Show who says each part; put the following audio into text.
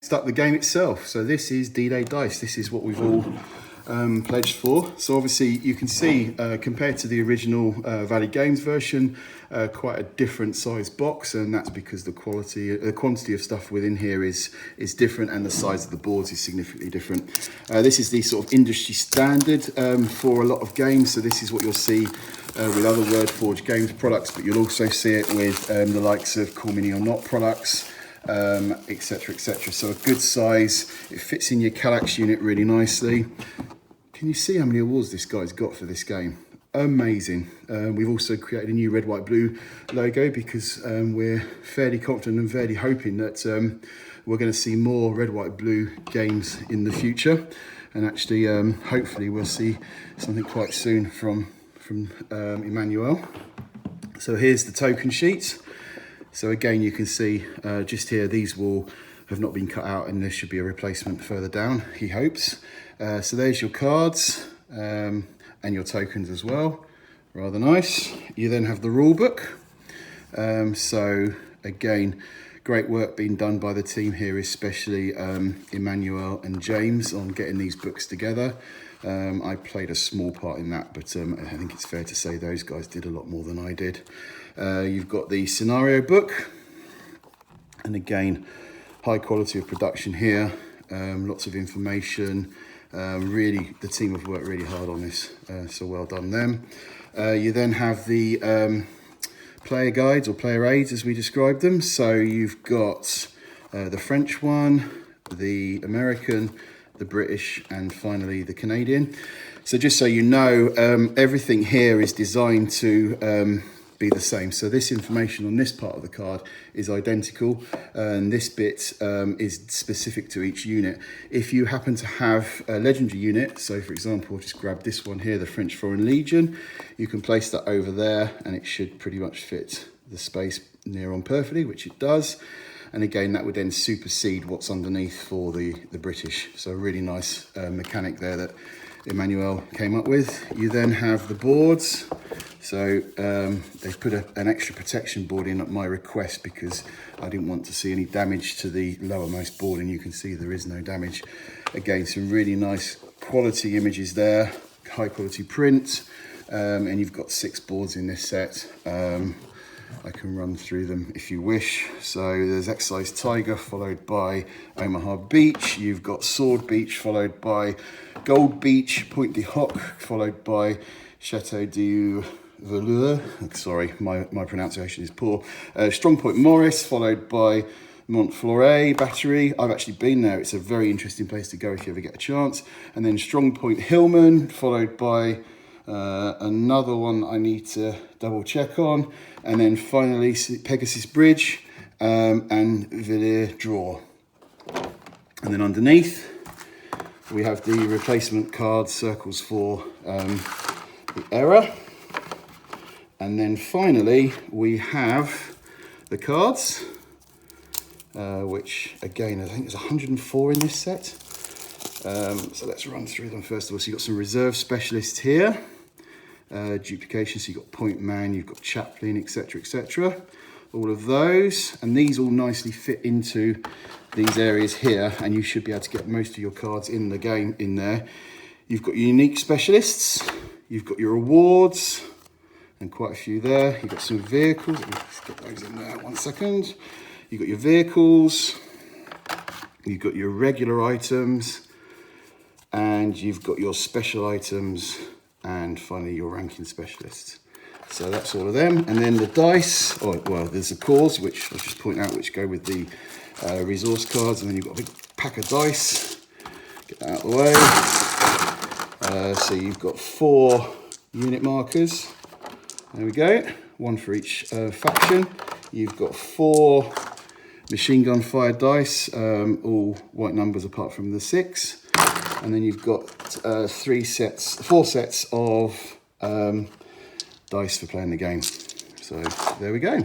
Speaker 1: Next up, the game itself. So this is D-Day Dice. This is what we've all pledged for. So obviously you can see compared to the original Valley Games version, quite a different size box, and that's because the quantity of stuff within here is different, and the size of the boards is significantly different. This is the sort of industry standard for a lot of games. So this is what you'll see with other Wordforged Games products, but you'll also see it with the likes of Cool Mini or Not products, etc, etc. So a good size. It fits in your Kallax unit really nicely. Can you see how many awards this guy's got for this game? Amazing. We've also created a new red, white, blue logo because we're fairly confident and fairly hoping that we're going to see more red, white, blue games in the future, and actually hopefully we'll see something quite soon from Emmanuel. So here's the token sheet. So again, you can see just here, these will have not been cut out, and there should be a replacement further down, he hopes. So there's your cards and your tokens as well. Rather nice. You then have the rule book. So again, great work being done by the team here, especially Emmanuel and James on getting these books together. I played a small part in that, but I think it's fair to say those guys did a lot more than I did. You've got the scenario book, and again, high quality of production here, lots of information. Really, the team have worked really hard on this, so well done them. You then have the player guides or player aids, as we described them. So you've got the French one, the American, the British, and finally the Canadian. So just so you know, everything here is designed to be the same. So this information on this part of the card is identical, and this bit is specific to each unit. If you happen to have a legendary unit, so for example, just grab this one here, the French Foreign Legion, you can place that over there and it should pretty much fit the space near on perfectly, which it does. And again, that would then supersede what's underneath for the British. So a really nice mechanic there that Emmanuel came up with. You then have the boards. So they've put an extra protection board in at my request because I didn't want to see any damage to the lowermost board, and you can see there is no damage. Again, some really nice quality images there, high quality print, and you've got 6 boards in this set. I can run through them if you wish. So there's Exercise Tiger, followed by Omaha Beach. You've got Sword Beach, followed by Gold Beach, Pointe du Hoc, followed by Chateau du Velour. Sorry, my pronunciation is poor. Strong Point Morris, followed by Montfloret Battery. I've actually been there. It's a very interesting place to go if you ever get a chance. And then Strong Point Hillman, followed by another one I need to double check on, and then finally Pegasus Bridge and Villiers Draw. And then underneath we have the replacement card circles for the error, and then finally we have the cards, which again I think there's 104 in this set. So let's run through them first of all. So you've got some reserve specialists here. Duplication, so you've got Point Man, you've got Chaplain, etc, etc, all of those, and these all nicely fit into these areas here, and you should be able to get most of your cards in the game in there. You've got your unique specialists, you've got your awards, and quite a few there. You've got some vehicles. Let me just get those in there, 1 second. You've got your vehicles, you've got your regular items, and you've got your special items, and finally your ranking specialists. So that's all of them. And then the dice, well, there's the cores, which I'll just point out, which go with the resource cards, and then you've got a big pack of dice. Get that out of the way. So you've got 4 unit markers. There we go, 1 for each faction. You've got 4 machine gun fire dice, all white numbers apart from the 6. And then you've got 4 sets of dice for playing the game. So there we go.